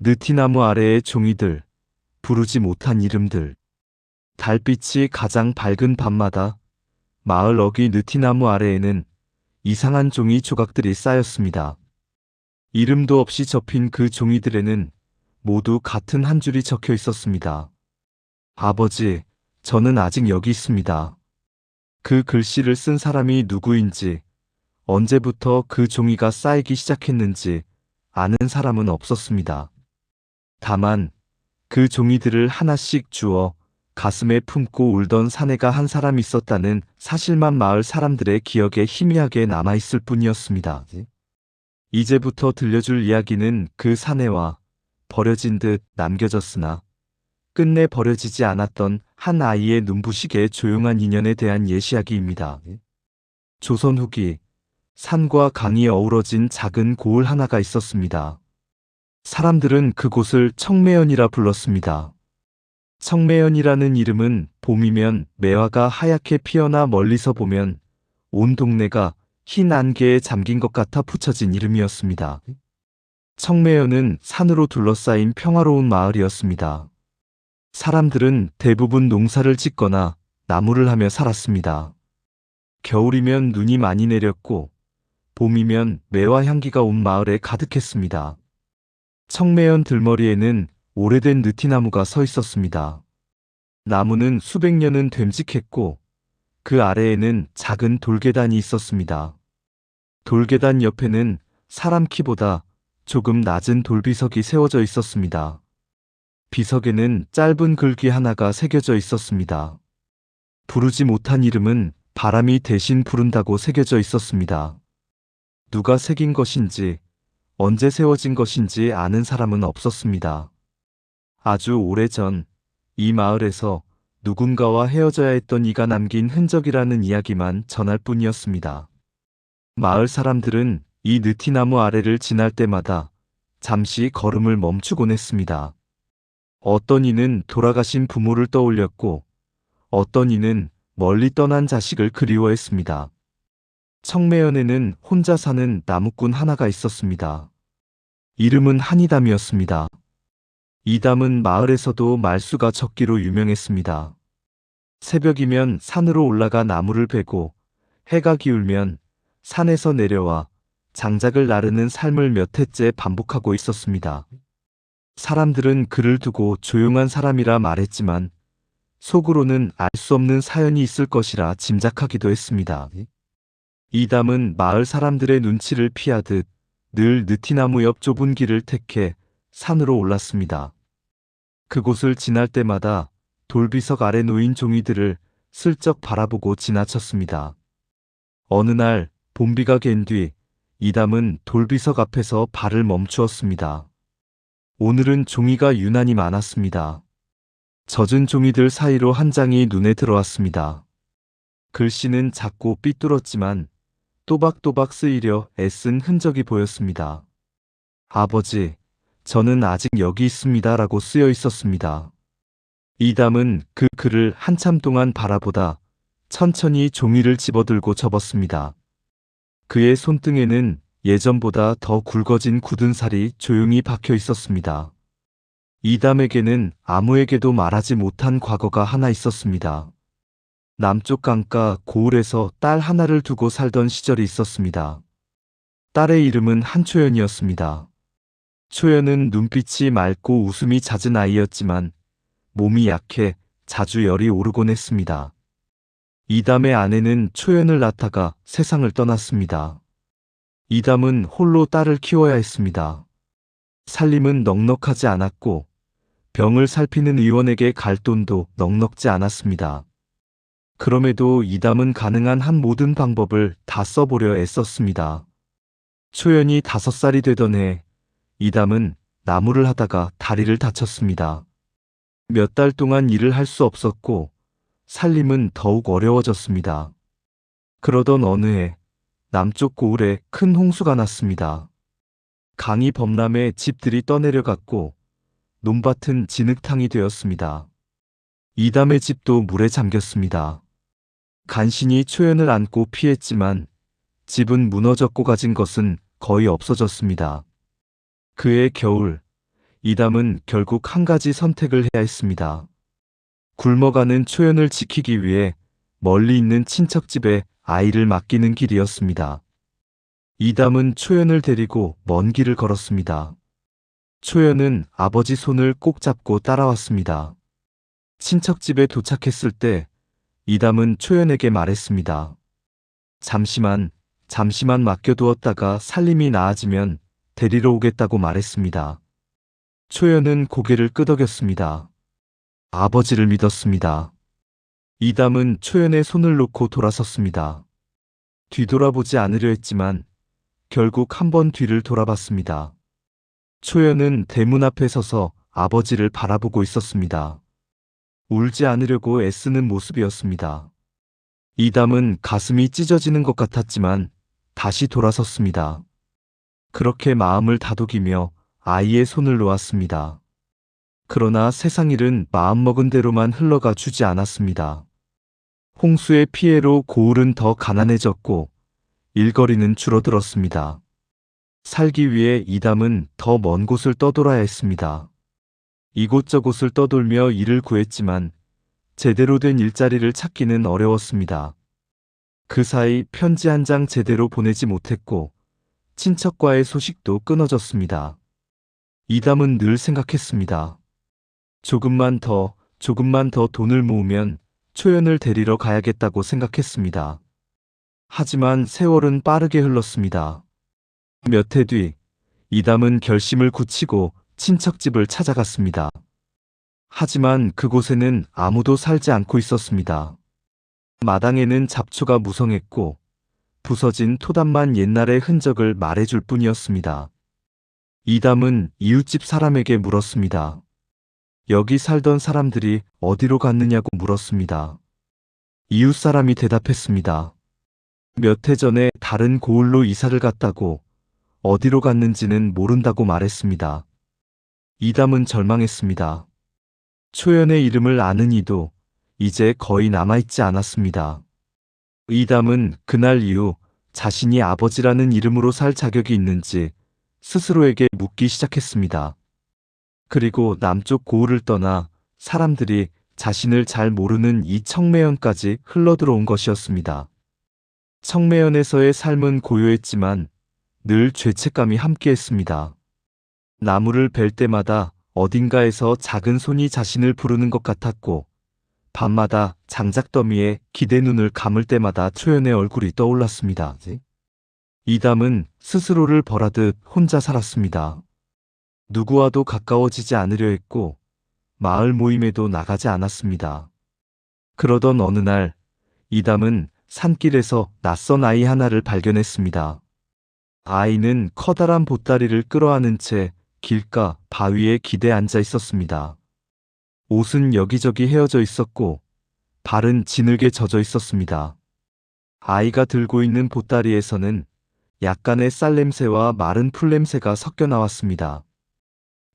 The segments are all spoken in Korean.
느티나무 아래의 종이들, 부르지 못한 이름들. 달빛이 가장 밝은 밤마다 마을 어귀 느티나무 아래에는 이상한 종이 조각들이 쌓였습니다. 이름도 없이 접힌 그 종이들에는 모두 같은 한 줄이 적혀 있었습니다. 아버지, 저는 아직 여기 있습니다. 그 글씨를 쓴 사람이 누구인지, 언제부터 그 종이가 쌓이기 시작했는지 아는 사람은 없었습니다. 다만 그 종이들을 하나씩 주워 가슴에 품고 울던 사내가 한 사람 있었다는 사실만 마을 사람들의 기억에 희미하게 남아있을 뿐이었습니다. 이제부터 들려줄 이야기는 그 사내와 버려진 듯 남겨졌으나 끝내 버려지지 않았던 한 아이의 눈부시게 조용한 인연에 대한 예시하기입니다. 조선 후기, 산과 강이 어우러진 작은 고을 하나가 있었습니다. 사람들은 그곳을 청매연이라 불렀습니다. 청매연이라는 이름은 봄이면 매화가 하얗게 피어나 멀리서 보면 온 동네가 흰 안개에 잠긴 것 같아 붙여진 이름이었습니다. 청매연은 산으로 둘러싸인 평화로운 마을이었습니다. 사람들은 대부분 농사를 짓거나 나무를 하며 살았습니다. 겨울이면 눈이 많이 내렸고 봄이면 매화 향기가 온 마을에 가득했습니다. 청매연 들머리에는 오래된 느티나무가 서 있었습니다. 나무는 수백 년은 됨직했고 그 아래에는 작은 돌계단이 있었습니다. 돌계단 옆에는 사람 키보다 조금 낮은 돌비석이 세워져 있었습니다. 비석에는 짧은 글귀 하나가 새겨져 있었습니다. 부르지 못한 이름은 바람이 대신 부른다고 새겨져 있었습니다. 누가 새긴 것인지, 언제 세워진 것인지 아는 사람은 없었습니다. 아주 오래전 이 마을에서 누군가와 헤어져야 했던 이가 남긴 흔적이라는 이야기만 전할 뿐이었습니다. 마을 사람들은 이 느티나무 아래를 지날 때마다 잠시 걸음을 멈추곤 했습니다. 어떤 이는 돌아가신 부모를 떠올렸고 어떤 이는 멀리 떠난 자식을 그리워했습니다. 청매연에는 혼자 사는 나무꾼 하나가 있었습니다. 이름은 한이담이었습니다. 이 담은 마을에서도 말수가 적기로 유명했습니다. 새벽이면 산으로 올라가 나무를 베고 해가 기울면 산에서 내려와 장작을 나르는 삶을 몇 해째 반복하고 있었습니다. 사람들은 그를 두고 조용한 사람이라 말했지만 속으로는 알 수 없는 사연이 있을 것이라 짐작하기도 했습니다. 이 담은 마을 사람들의 눈치를 피하듯 늘 느티나무 옆 좁은 길을 택해 산으로 올랐습니다. 그곳을 지날 때마다 돌비석 아래 놓인 종이들을 슬쩍 바라보고 지나쳤습니다. 어느 날 봄비가 갠 뒤 이 담은 돌비석 앞에서 발을 멈추었습니다. 오늘은 종이가 유난히 많았습니다. 젖은 종이들 사이로 한 장이 눈에 들어왔습니다. 글씨는 작고 삐뚤었지만 또박또박 쓰이려 애쓴 흔적이 보였습니다. 아버지, 저는 아직 여기 있습니다 라고 쓰여 있었습니다. 이 담은 그 글을 한참 동안 바라보다 천천히 종이를 집어들고 접었습니다. 그의 손등에는 예전보다 더 굵어진 굳은 살이 조용히 박혀 있었습니다. 이 담에게는 아무에게도 말하지 못한 과거가 하나 있었습니다. 남쪽 강가 고을에서 딸 하나를 두고 살던 시절이 있었습니다. 딸의 이름은 한초연이었습니다. 초연은 눈빛이 맑고 웃음이 잦은 아이였지만 몸이 약해 자주 열이 오르곤 했습니다. 이담의 아내는 초연을 낳다가 세상을 떠났습니다. 이담은 홀로 딸을 키워야 했습니다. 살림은 넉넉하지 않았고 병을 살피는 의원에게 갈 돈도 넉넉지 않았습니다. 그럼에도 이담은 가능한 한 모든 방법을 다 써보려 애썼습니다. 초연이 5살이 되던 해 이담은 나무를 하다가 다리를 다쳤습니다. 몇 달 동안 일을 할 수 없었고 살림은 더욱 어려워졌습니다. 그러던 어느 해 남쪽 고을에 큰 홍수가 났습니다. 강이 범람해 집들이 떠내려갔고 논밭은 진흙탕이 되었습니다. 이담의 집도 물에 잠겼습니다. 간신히 초연을 안고 피했지만 집은 무너졌고 가진 것은 거의 없어졌습니다. 그해 겨울 이담은 결국 한 가지 선택을 해야 했습니다. 굶어가는 초연을 지키기 위해 멀리 있는 친척집에 아이를 맡기는 길이었습니다. 이담은 초연을 데리고 먼 길을 걸었습니다. 초연은 아버지 손을 꼭 잡고 따라왔습니다. 친척집에 도착했을 때 이담은 초연에게 말했습니다. 잠시만 맡겨두었다가 살림이 나아지면 데리러 오겠다고 말했습니다. 초연은 고개를 끄덕였습니다. 아버지를 믿었습니다. 이담은 초연의 손을 놓고 돌아섰습니다. 뒤돌아보지 않으려 했지만 결국 한 번 뒤를 돌아봤습니다. 초연은 대문 앞에 서서 아버지를 바라보고 있었습니다. 울지 않으려고 애쓰는 모습이었습니다. 이담은 가슴이 찢어지는 것 같았지만 다시 돌아섰습니다. 그렇게 마음을 다독이며 아이의 손을 놓았습니다. 그러나 세상 일은 마음먹은 대로만 흘러가 주지 않았습니다. 홍수의 피해로 고을은 더 가난해졌고 일거리는 줄어들었습니다. 살기 위해 이담은 더 먼 곳을 떠돌아야 했습니다. 이곳저곳을 떠돌며 일을 구했지만 제대로 된 일자리를 찾기는 어려웠습니다. 그 사이 편지 한 장 제대로 보내지 못했고 친척과의 소식도 끊어졌습니다. 이담은 늘 생각했습니다. 조금만 더 돈을 모으면 초연을 데리러 가야겠다고 생각했습니다. 하지만 세월은 빠르게 흘렀습니다. 몇 해 뒤, 이담은 결심을 굳히고 친척집을 찾아갔습니다. 하지만 그곳에는 아무도 살지 않고 있었습니다. 마당에는 잡초가 무성했고 부서진 토담만 옛날의 흔적을 말해줄 뿐이었습니다. 이담은 이웃집 사람에게 물었습니다. 여기 살던 사람들이 어디로 갔느냐고 물었습니다. 이웃 사람이 대답했습니다. 몇 해 전에 다른 고을로 이사를 갔다고 어디로 갔는지는 모른다고 말했습니다. 이담은 절망했습니다. 초연의 이름을 아는 이도 이제 거의 남아있지 않았습니다. 이담은 그날 이후 자신이 아버지라는 이름으로 살 자격이 있는지 스스로에게 묻기 시작했습니다. 그리고 남쪽 고을을 떠나 사람들이 자신을 잘 모르는 이 청매연까지 흘러들어온 것이었습니다. 청매연에서의 삶은 고요했지만 늘 죄책감이 함께했습니다. 나무를 벨 때마다 어딘가에서 작은 손이 자신을 부르는 것 같았고 밤마다 장작더미에 기대 눈을 감을 때마다 초연의 얼굴이 떠올랐습니다. 이담은 스스로를 벌하듯 혼자 살았습니다. 누구와도 가까워지지 않으려 했고 마을 모임에도 나가지 않았습니다. 그러던 어느 날 이담은 산길에서 낯선 아이 하나를 발견했습니다. 아이는 커다란 보따리를 끌어안은 채 길가 바위에 기대 앉아 있었습니다. 옷은 여기저기 헤어져 있었고 발은 진흙에 젖어 있었습니다. 아이가 들고 있는 보따리에서는 약간의 쌀 냄새와 마른 풀 냄새가 섞여 나왔습니다.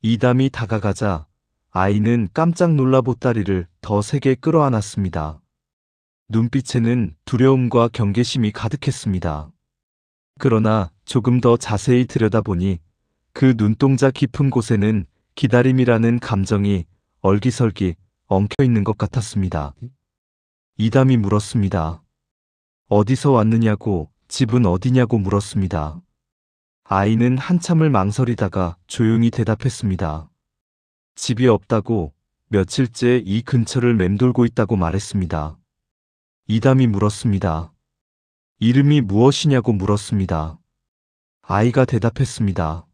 이담이 다가가자 아이는 깜짝 놀라 보따리를 더 세게 끌어안았습니다. 눈빛에는 두려움과 경계심이 가득했습니다. 그러나 조금 더 자세히 들여다보니 그 눈동자 깊은 곳에는 기다림이라는 감정이 얼기설기 엉켜 있는 것 같았습니다. 이담이 물었습니다. 어디서 왔느냐고, 집은 어디냐고 물었습니다. 아이는 한참을 망설이다가 조용히 대답했습니다. 집이 없다고, 며칠째 이 근처를 맴돌고 있다고 말했습니다. 이담이 물었습니다. 이름이 무엇이냐고 물었습니다. 아이가 대답했습니다.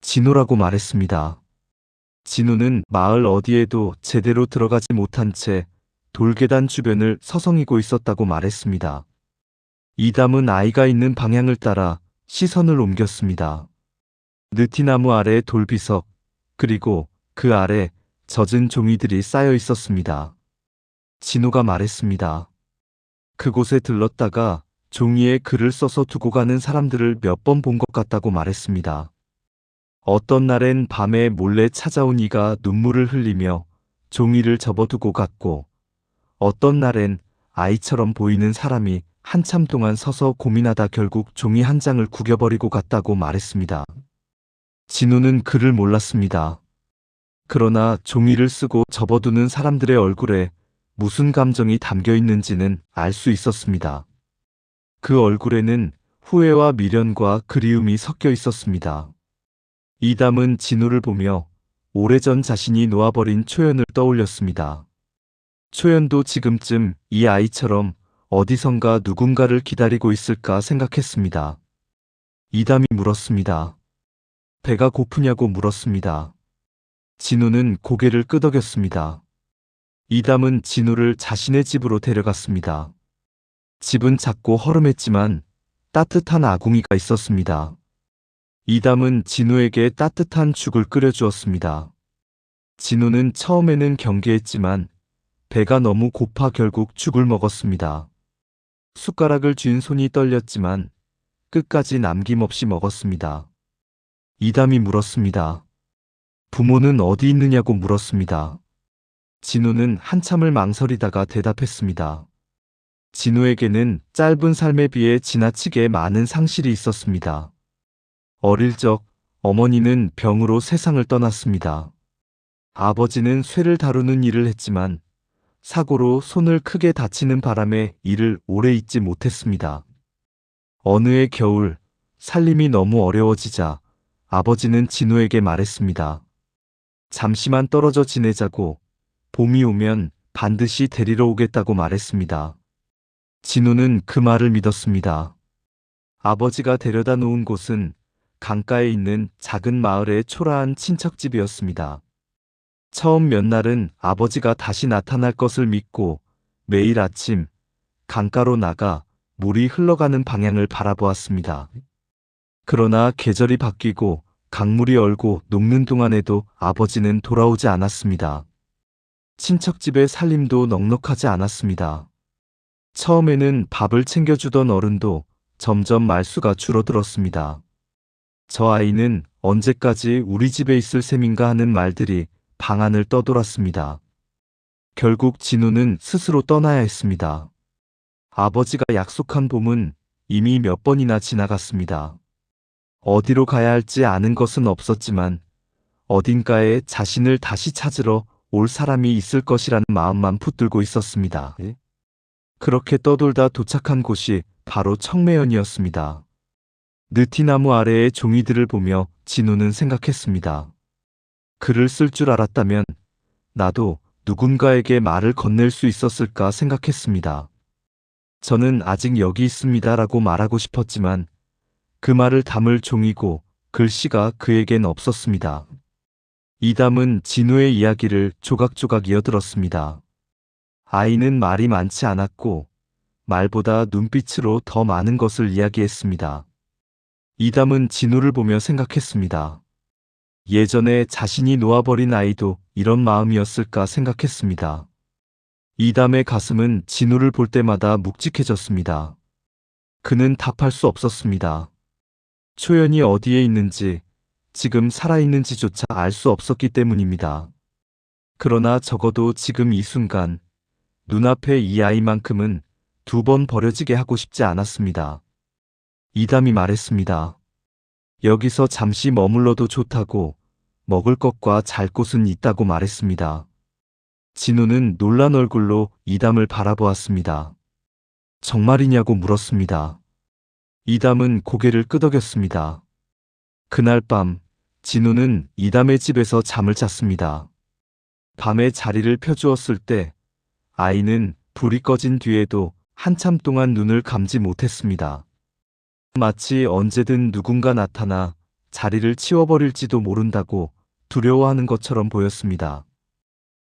진호라고 말했습니다. 진호는 마을 어디에도 제대로 들어가지 못한 채 돌계단 주변을 서성이고 있었다고 말했습니다. 이담은 아이가 있는 방향을 따라 시선을 옮겼습니다. 느티나무 아래 돌비석, 그리고 그 아래 젖은 종이들이 쌓여 있었습니다. 진호가 말했습니다. 그곳에 들렀다가 종이에 글을 써서 두고 가는 사람들을 몇 번 본 것 같다고 말했습니다. 어떤 날엔 밤에 몰래 찾아온 이가 눈물을 흘리며 종이를 접어두고 갔고, 어떤 날엔 아이처럼 보이는 사람이 한참 동안 서서 고민하다 결국 종이 한 장을 구겨버리고 갔다고 말했습니다. 진호는 글을 몰랐습니다. 그러나 종이를 쓰고 접어두는 사람들의 얼굴에 무슨 감정이 담겨 있는지는 알 수 있었습니다. 그 얼굴에는 후회와 미련과 그리움이 섞여 있었습니다. 이담은 진우를 보며 오래전 자신이 놓아버린 초연을 떠올렸습니다. 초연도 지금쯤 이 아이처럼 어디선가 누군가를 기다리고 있을까 생각했습니다. 이담이 물었습니다. 배가 고프냐고 물었습니다. 진우는 고개를 끄덕였습니다. 이담은 진우를 자신의 집으로 데려갔습니다. 집은 작고 허름했지만 따뜻한 아궁이가 있었습니다. 이담은 진우에게 따뜻한 죽을 끓여주었습니다. 진우는 처음에는 경계했지만 배가 너무 고파 결국 죽을 먹었습니다. 숟가락을 쥔 손이 떨렸지만 끝까지 남김없이 먹었습니다. 이담이 물었습니다. 부모는 어디 있느냐고 물었습니다. 진우는 한참을 망설이다가 대답했습니다. 진우에게는 짧은 삶에 비해 지나치게 많은 상실이 있었습니다. 어릴 적 어머니는 병으로 세상을 떠났습니다. 아버지는 쇠를 다루는 일을 했지만 사고로 손을 크게 다치는 바람에 일을 오래 잊지 못했습니다. 어느 해 겨울 살림이 너무 어려워지자 아버지는 진우에게 말했습니다. 잠시만 떨어져 지내자고, 봄이 오면 반드시 데리러 오겠다고 말했습니다. 진우는 그 말을 믿었습니다. 아버지가 데려다 놓은 곳은 강가에 있는 작은 마을의 초라한 친척집이었습니다. 처음 몇 날은 아버지가 다시 나타날 것을 믿고 매일 아침 강가로 나가 물이 흘러가는 방향을 바라보았습니다. 그러나 계절이 바뀌고 강물이 얼고 녹는 동안에도 아버지는 돌아오지 않았습니다. 친척집의 살림도 넉넉하지 않았습니다. 처음에는 밥을 챙겨주던 어른도 점점 말수가 줄어들었습니다. 저 아이는 언제까지 우리 집에 있을 셈인가 하는 말들이 방안을 떠돌았습니다. 결국 진우는 스스로 떠나야 했습니다. 아버지가 약속한 봄은 이미 몇 번이나 지나갔습니다. 어디로 가야 할지 아는 것은 없었지만 어딘가에 자신을 다시 찾으러 올 사람이 있을 것이라는 마음만 붙들고 있었습니다. 그렇게 떠돌다 도착한 곳이 바로 청매연이었습니다. 느티나무 아래의 종이들을 보며 진우는 생각했습니다. 글을 쓸 줄 알았다면 나도 누군가에게 말을 건넬 수 있었을까 생각했습니다. 저는 아직 여기 있습니다 라고 말하고 싶었지만 그 말을 담을 종이고 글씨가 그에겐 없었습니다. 이담은 진우의 이야기를 조각조각 이어들었습니다. 아이는 말이 많지 않았고 말보다 눈빛으로 더 많은 것을 이야기했습니다. 이담은 진우를 보며 생각했습니다. 예전에 자신이 놓아버린 아이도 이런 마음이었을까 생각했습니다. 이담의 가슴은 진우를 볼 때마다 묵직해졌습니다. 그는 답할 수 없었습니다. 초연이 어디에 있는지, 지금 살아있는지조차 알 수 없었기 때문입니다. 그러나 적어도 지금 이 순간 눈앞에 이 아이만큼은 2번 버려지게 하고 싶지 않았습니다. 이담이 말했습니다. 여기서 잠시 머물러도 좋다고, 먹을 것과 잘 곳은 있다고 말했습니다. 진우는 놀란 얼굴로 이담을 바라보았습니다. 정말이냐고 물었습니다. 이담은 고개를 끄덕였습니다. 그날 밤 진우는 이담의 집에서 잠을 잤습니다. 밤에 자리를 펴주었을 때 아이는 불이 꺼진 뒤에도 한참 동안 눈을 감지 못했습니다. 마치 언제든 누군가 나타나 자리를 치워버릴지도 모른다고 두려워하는 것처럼 보였습니다.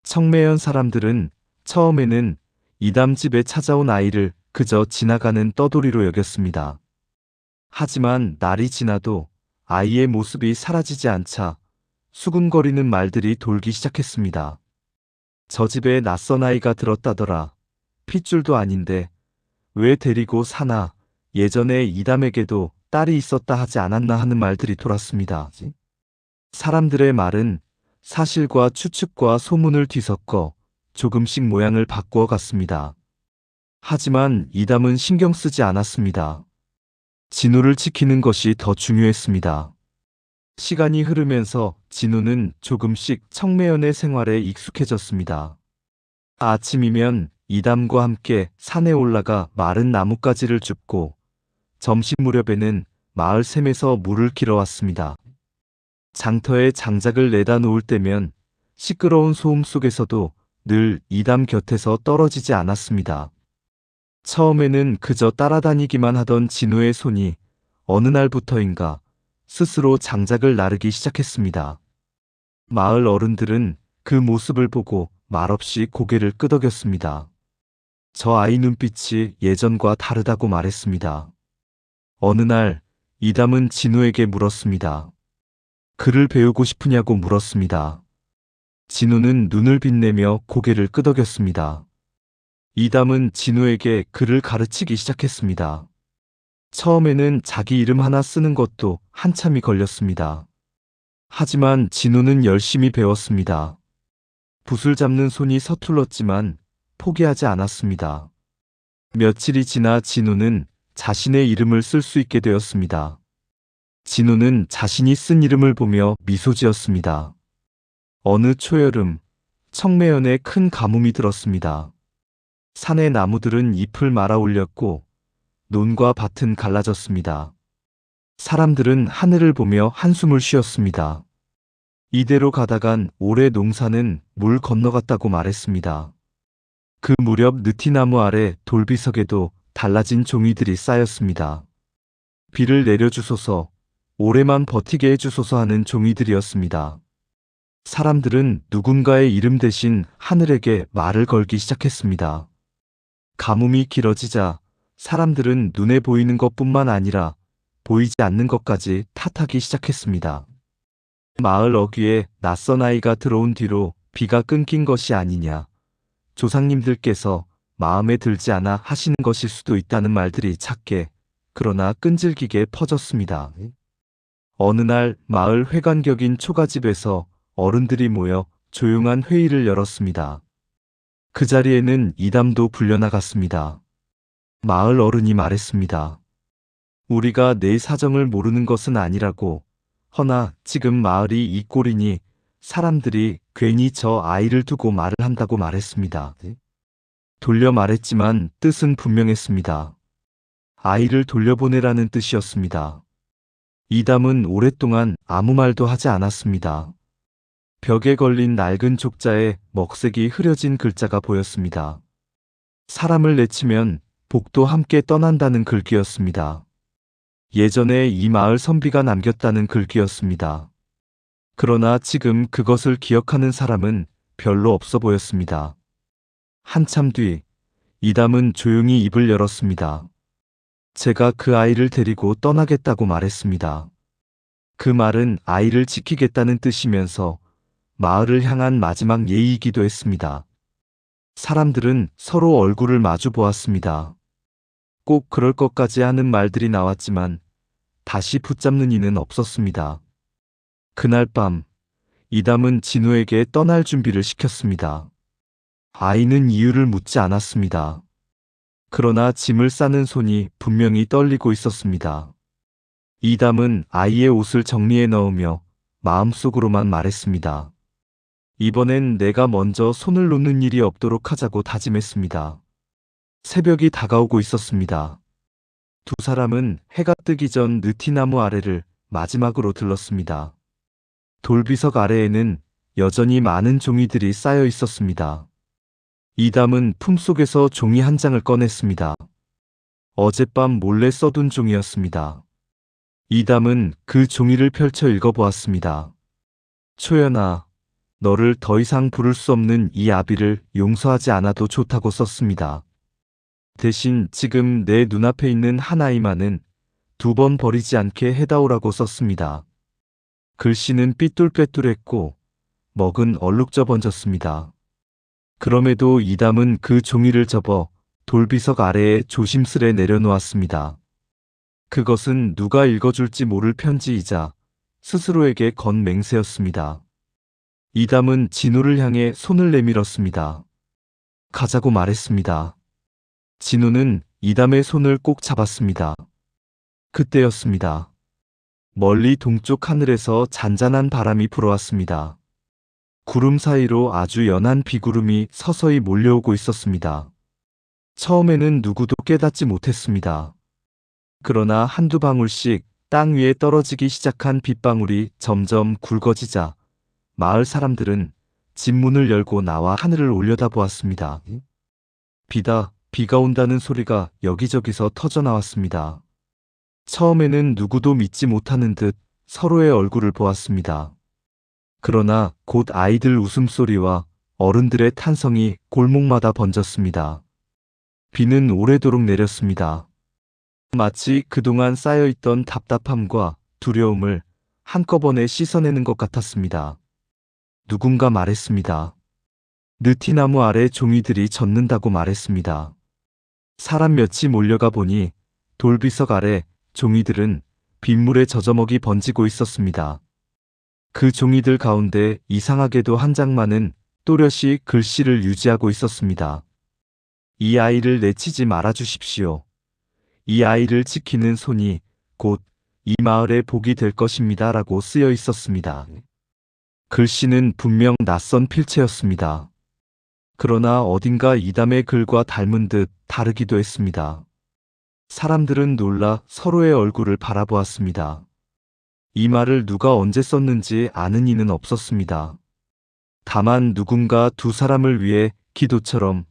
청매연 사람들은 처음에는 이담 집에 찾아온 아이를 그저 지나가는 떠돌이로 여겼습니다. 하지만 날이 지나도 아이의 모습이 사라지지 않자 수군거리는 말들이 돌기 시작했습니다. 저 집에 낯선 아이가 들었다더라. 핏줄도 아닌데 왜 데리고 사나. 예전에 이담에게도 딸이 있었다 하지 않았나 하는 말들이 돌았습니다. 사람들의 말은 사실과 추측과 소문을 뒤섞어 조금씩 모양을 바꾸어 갔습니다. 하지만 이담은 신경 쓰지 않았습니다. 진우를 지키는 것이 더 중요했습니다. 시간이 흐르면서 진우는 조금씩 청매연의 생활에 익숙해졌습니다. 아침이면 이담과 함께 산에 올라가 마른 나뭇가지를 줍고 점심 무렵에는 마을 샘에서 물을 길어왔습니다. 장터에 장작을 내다 놓을 때면 시끄러운 소음 속에서도 늘 이담 곁에서 떨어지지 않았습니다. 처음에는 그저 따라다니기만 하던 진우의 손이 어느 날부터인가 스스로 장작을 나르기 시작했습니다. 마을 어른들은 그 모습을 보고 말없이 고개를 끄덕였습니다. 저 아이 눈빛이 예전과 다르다고 말했습니다. 어느 날 이담은 진우에게 물었습니다. 글을 배우고 싶으냐고 물었습니다. 진우는 눈을 빛내며 고개를 끄덕였습니다. 이담은 진우에게 글을 가르치기 시작했습니다. 처음에는 자기 이름 하나 쓰는 것도 한참이 걸렸습니다. 하지만 진우는 열심히 배웠습니다. 붓을 잡는 손이 서툴렀지만 포기하지 않았습니다. 며칠이 지나 진우는 자신의 이름을 쓸 수 있게 되었습니다. 진우는 자신이 쓴 이름을 보며 미소 지었습니다. 어느 초여름, 청매연에 큰 가뭄이 들었습니다. 산의 나무들은 잎을 말아 올렸고 논과 밭은 갈라졌습니다. 사람들은 하늘을 보며 한숨을 쉬었습니다. 이대로 가다간 올해 농사는 물 건너갔다고 말했습니다. 그 무렵 느티나무 아래 돌비석에도 달라진 종이들이 쌓였습니다. 비를 내려주소서, 올해만 버티게 해주소서 하는 종이들이었습니다. 사람들은 누군가의 이름 대신 하늘에게 말을 걸기 시작했습니다. 가뭄이 길어지자 사람들은 눈에 보이는 것뿐만 아니라 보이지 않는 것까지 탓하기 시작했습니다. 마을 어귀에 낯선 아이가 들어온 뒤로 비가 끊긴 것이 아니냐, 조상님들께서 마음에 들지 않아 하시는 것일 수도 있다는 말들이 작게 그러나 끈질기게 퍼졌습니다. 어느 날 마을 회관격인 초가집에서 어른들이 모여 조용한 회의를 열었습니다. 그 자리에는 이담도 불려나갔습니다. 마을 어른이 말했습니다. 우리가 내 사정을 모르는 것은 아니라고, 허나 지금 마을이 이 꼴이니 사람들이 괜히 저 아이를 두고 말을 한다고 말했습니다. 돌려 말했지만 뜻은 분명했습니다. 아이를 돌려보내라는 뜻이었습니다. 이담은 오랫동안 아무 말도 하지 않았습니다. 벽에 걸린 낡은 족자에 먹색이 흐려진 글자가 보였습니다. 사람을 내치면 복도 함께 떠난다는 글귀였습니다. 예전에 이 마을 선비가 남겼다는 글귀였습니다. 그러나 지금 그것을 기억하는 사람은 별로 없어 보였습니다. 한참 뒤 이담은 조용히 입을 열었습니다. 제가 그 아이를 데리고 떠나겠다고 말했습니다. 그 말은 아이를 지키겠다는 뜻이면서 마을을 향한 마지막 예의이기도 했습니다. 사람들은 서로 얼굴을 마주 보았습니다. 꼭 그럴 것까지 하는 말들이 나왔지만 다시 붙잡는 이는 없었습니다. 그날 밤 이담은 진우에게 떠날 준비를 시켰습니다. 아이는 이유를 묻지 않았습니다. 그러나 짐을 싸는 손이 분명히 떨리고 있었습니다. 이담은 아이의 옷을 정리해 넣으며 마음속으로만 말했습니다. 이번엔 내가 먼저 손을 놓는 일이 없도록 하자고 다짐했습니다. 새벽이 다가오고 있었습니다. 두 사람은 해가 뜨기 전 느티나무 아래를 마지막으로 들렀습니다. 돌비석 아래에는 여전히 많은 종이들이 쌓여 있었습니다. 이담은 품속에서 종이 한 장을 꺼냈습니다. 어젯밤 몰래 써둔 종이였습니다. 이담은 그 종이를 펼쳐 읽어보았습니다. 초연아, 너를 더 이상 부를 수 없는 이 아비를 용서하지 않아도 좋다고 썼습니다. 대신 지금 내 눈앞에 있는 한 아이만은 2번 버리지 않게 해다오라고 썼습니다. 글씨는 삐뚤빼뚤했고 먹은 얼룩져 번졌습니다. 그럼에도 이담은 그 종이를 접어 돌비석 아래에 조심스레 내려놓았습니다. 그것은 누가 읽어줄지 모를 편지이자 스스로에게 건 맹세였습니다. 이담은 진우를 향해 손을 내밀었습니다. 가자고 말했습니다. 진우는 이담의 손을 꼭 잡았습니다. 그때였습니다. 멀리 동쪽 하늘에서 잔잔한 바람이 불어왔습니다. 구름 사이로 아주 연한 비구름이 서서히 몰려오고 있었습니다. 처음에는 누구도 깨닫지 못했습니다. 그러나 한두 방울씩 땅 위에 떨어지기 시작한 빗방울이 점점 굵어지자 마을 사람들은 집 문을 열고 나와 하늘을 올려다보았습니다. 비가 온다는 소리가 여기저기서 터져나왔습니다. 처음에는 누구도 믿지 못하는 듯 서로의 얼굴을 보았습니다. 그러나 곧 아이들 웃음소리와 어른들의 탄성이 골목마다 번졌습니다. 비는 오래도록 내렸습니다. 마치 그동안 쌓여있던 답답함과 두려움을 한꺼번에 씻어내는 것 같았습니다. 누군가 말했습니다. 느티나무 아래 종이들이 젖는다고 말했습니다. 사람 몇이 몰려가 보니 돌비석 아래 종이들은 빗물에 젖어먹이 번지고 있었습니다. 그 종이들 가운데 이상하게도 한 장만은 또렷이 글씨를 유지하고 있었습니다. 이 아이를 내치지 말아 주십시오. 이 아이를 지키는 손이 곧 이 마을의 복이 될 것입니다. 라고 쓰여 있었습니다. 글씨는 분명 낯선 필체였습니다. 그러나 어딘가 이담의 글과 닮은 듯 다르기도 했습니다. 사람들은 놀라 서로의 얼굴을 바라보았습니다. 이 말을 누가 언제 썼는지 아는 이는 없었습니다. 다만 누군가 두 사람을 위해 기도처럼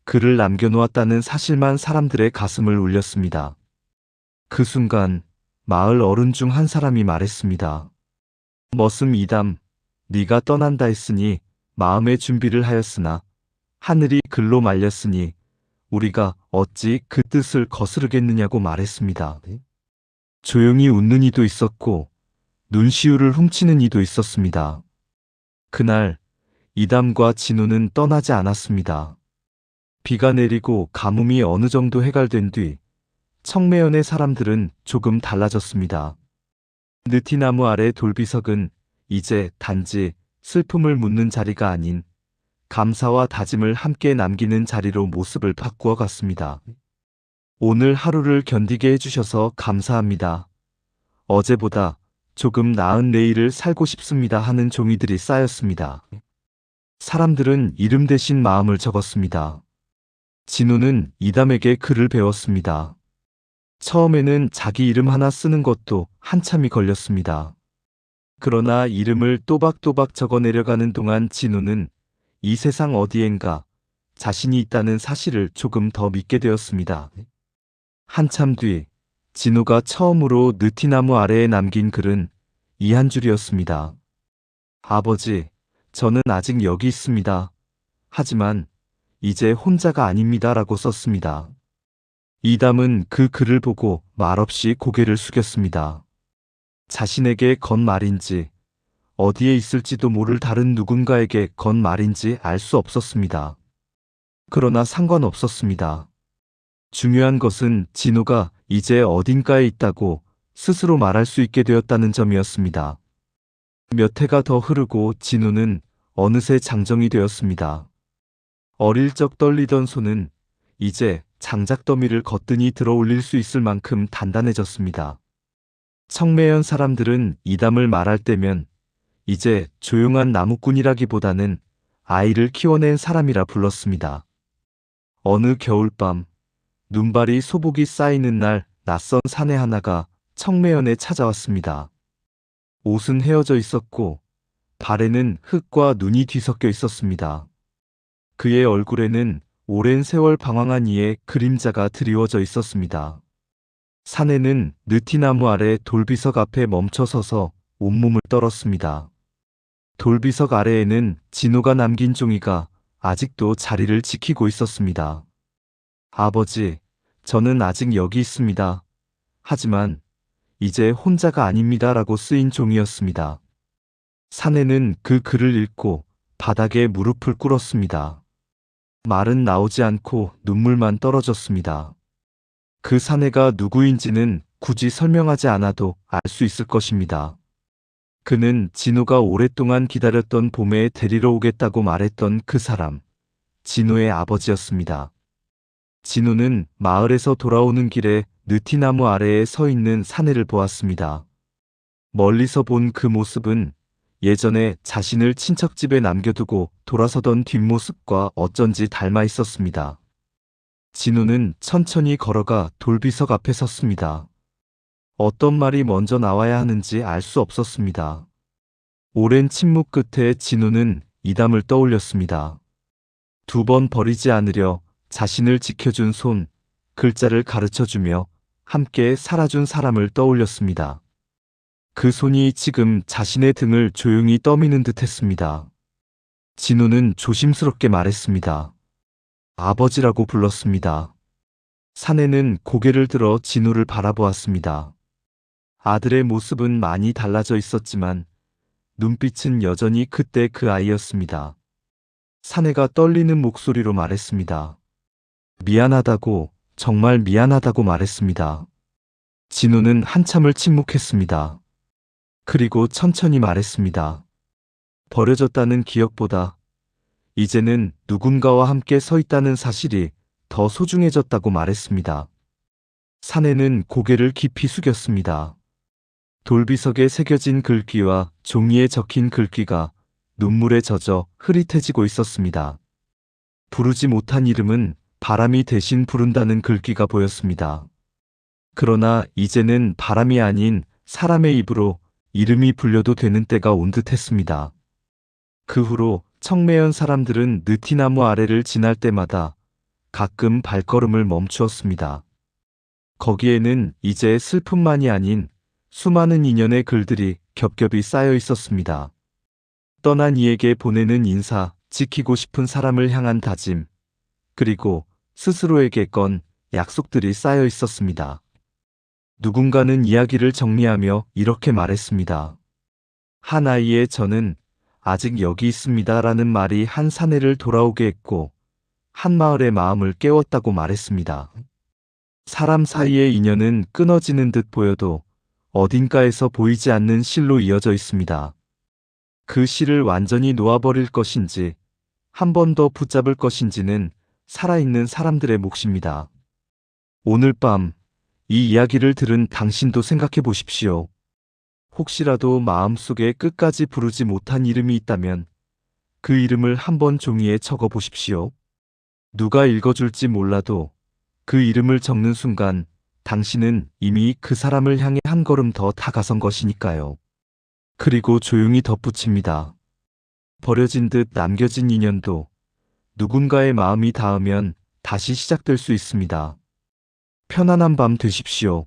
글을 남겨놓았다는 사실만 사람들의 가슴을 울렸습니다. 그 순간 마을 어른 중 한 사람이 말했습니다. 머슴 이담, 네가 떠난다 했으니 마음의 준비를 하였으나 하늘이 글로 말렸으니 우리가 어찌 그 뜻을 거스르겠느냐고 말했습니다. 조용히 웃는 이도 있었고 눈시울을 훔치는 이도 있었습니다. 그날 이담과 진우는 떠나지 않았습니다. 비가 내리고 가뭄이 어느 정도 해갈된 뒤 청매연의 사람들은 조금 달라졌습니다. 느티나무 아래 돌비석은 이제 단지 슬픔을 묻는 자리가 아닌 감사와 다짐을 함께 남기는 자리로 모습을 바꾸어 갔습니다. 오늘 하루를 견디게 해주셔서 감사합니다. 어제보다 조금 나은 내일을 살고 싶습니다 하는 종이들이 쌓였습니다. 사람들은 이름 대신 마음을 적었습니다. 진우는 이담에게 글을 배웠습니다. 처음에는 자기 이름 하나 쓰는 것도 한참이 걸렸습니다. 그러나 이름을 또박또박 적어 내려가는 동안 진우는 이 세상 어디엔가 자신이 있다는 사실을 조금 더 믿게 되었습니다. 한참 뒤 진우가 처음으로 느티나무 아래에 남긴 글은 이 한 줄이었습니다. 아버지, 저는 아직 여기 있습니다. 하지만 이제 혼자가 아닙니다. 라고 썼습니다. 이담은 그 글을 보고 말없이 고개를 숙였습니다. 자신에게 건 말인지 어디에 있을지도 모를 다른 누군가에게 건 말인지 알 수 없었습니다. 그러나 상관없었습니다. 중요한 것은 진우가 이제 어딘가에 있다고 스스로 말할 수 있게 되었다는 점이었습니다. 몇 해가 더 흐르고 진우는 어느새 장정이 되었습니다. 어릴 적 떨리던 손은 이제 장작더미를 거뜬히 들어 올릴 수 있을 만큼 단단해졌습니다. 청매연 사람들은 이담을 말할 때면 이제 조용한 나무꾼이라기보다는 아이를 키워낸 사람이라 불렀습니다. 어느 겨울밤 눈발이 소복이 쌓이는 날 낯선 사내 하나가 청매연에 찾아왔습니다. 옷은 헤어져 있었고 발에는 흙과 눈이 뒤섞여 있었습니다. 그의 얼굴에는 오랜 세월 방황한 이의 그림자가 드리워져 있었습니다. 사내는 느티나무 아래 돌비석 앞에 멈춰서서 온몸을 떨었습니다. 돌비석 아래에는 진우가 남긴 종이가 아직도 자리를 지키고 있었습니다. 아버지, 저는 아직 여기 있습니다. 하지만 이제 혼자가 아닙니다. 라고 쓰인 종이었습니다. 사내는 그 글을 읽고 바닥에 무릎을 꿇었습니다. 말은 나오지 않고 눈물만 떨어졌습니다. 그 사내가 누구인지는 굳이 설명하지 않아도 알 수 있을 것입니다. 그는 진우가 오랫동안 기다렸던 봄에 데리러 오겠다고 말했던 그 사람, 진우의 아버지였습니다. 진우는 마을에서 돌아오는 길에 느티나무 아래에 서 있는 사내를 보았습니다. 멀리서 본 그 모습은 예전에 자신을 친척집에 남겨두고 돌아서던 뒷모습과 어쩐지 닮아 있었습니다. 진우는 천천히 걸어가 돌비석 앞에 섰습니다. 어떤 말이 먼저 나와야 하는지 알 수 없었습니다. 오랜 침묵 끝에 진우는 이담을 떠올렸습니다. 2번 버리지 않으려 자신을 지켜준 손, 글자를 가르쳐주며 함께 살아준 사람을 떠올렸습니다. 그 손이 지금 자신의 등을 조용히 떠미는 듯 했습니다. 진우는 조심스럽게 말했습니다. 아버지라고 불렀습니다. 사내는 고개를 들어 진우를 바라보았습니다. 아들의 모습은 많이 달라져 있었지만 눈빛은 여전히 그때 그 아이였습니다. 사내가 떨리는 목소리로 말했습니다. 미안하다고, 정말 미안하다고 말했습니다. 진우는 한참을 침묵했습니다. 그리고 천천히 말했습니다. 버려졌다는 기억보다 이제는 누군가와 함께 서 있다는 사실이 더 소중해졌다고 말했습니다. 사내는 고개를 깊이 숙였습니다. 돌비석에 새겨진 글귀와 종이에 적힌 글귀가 눈물에 젖어 흐릿해지고 있었습니다. 부르지 못한 이름은 바람이 대신 부른다는 글귀가 보였습니다. 그러나 이제는 바람이 아닌 사람의 입으로 이름이 불려도 되는 때가 온 듯 했습니다. 그 후로 청매연 사람들은 느티나무 아래를 지날 때마다 가끔 발걸음을 멈추었습니다. 거기에는 이제 슬픔만이 아닌 수많은 인연의 글들이 겹겹이 쌓여 있었습니다. 떠난 이에게 보내는 인사, 지키고 싶은 사람을 향한 다짐, 그리고 스스로에게 건 약속들이 쌓여 있었습니다. 누군가는 이야기를 정리하며 이렇게 말했습니다. 한 아이의 저는 아직 여기 있습니다 라는 말이 한 사내를 돌아오게 했고 한 마을의 마음을 깨웠다고 말했습니다. 사람 사이의 인연은 끊어지는 듯 보여도 어딘가에서 보이지 않는 실로 이어져 있습니다. 그 실을 완전히 놓아버릴 것인지 한 번 더 붙잡을 것인지는 살아있는 사람들의 몫입니다. 오늘 밤 이 이야기를 들은 당신도 생각해 보십시오. 혹시라도 마음속에 끝까지 부르지 못한 이름이 있다면 그 이름을 한번 종이에 적어 보십시오. 누가 읽어줄지 몰라도 그 이름을 적는 순간 당신은 이미 그 사람을 향해 한 걸음 더 다가선 것이니까요. 그리고 조용히 덧붙입니다. 버려진 듯 남겨진 인연도 누군가의 마음이 닿으면 다시 시작될 수 있습니다. 편안한 밤 되십시오.